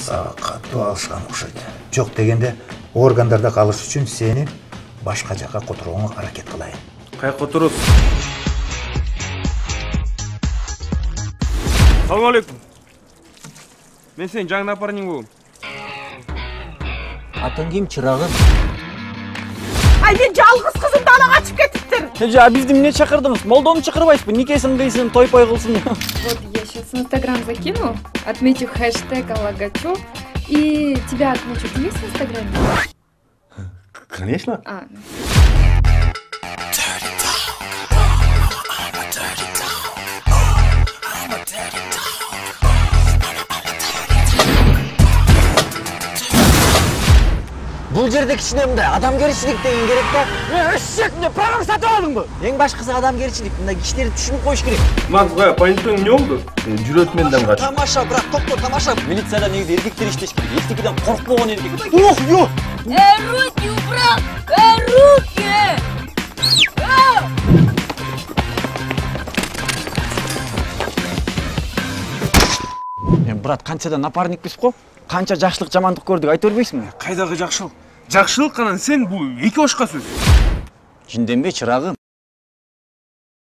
катуу алышкан окшойт. Жок дегенде органдарда калыш үчүн сени башка жака которууга аракет кылайын. Кайка отурусуз? Салам алейкум. Мен сенин жаңы напарник болом. Атың ким, чырагым? Ай, мен жалгыз кызым далага качып кетиптир. Эже, бизди эмне чакырдыңыз? Молдону чакырбайсызбы? Никесин кыйсын, той-пой кылсын. Вот я сейчас в Инстаграм закину, отмечу хэштег Алагачу, и тебя отмечу. Ты есть в Инстаграме? Конечно. Бул жерде кичине мындай адамгерчилик деген керек да. Эшекне параң сатып алдыңбы? Эң башкысы адамгерчилик. Мындай кишилерди түшүнүп коюш керек. Мага понятоң эмне болду? Жүрөтменден кач. Тамаша, брат, токто, тамаша. Милицияда негизи эркектер иштеш керек. Эчтекеден коркпогон эркек. Ох, ё! Руки убрал! Руки! Брат, канчадан напарникпиз го? Канча жакшылык, жамандык көрдүк, айта бербейсиңби? Кайдагы жакшылык? Жакшылык анан сен бул эки башка сөз. Жинденбе, чырагым.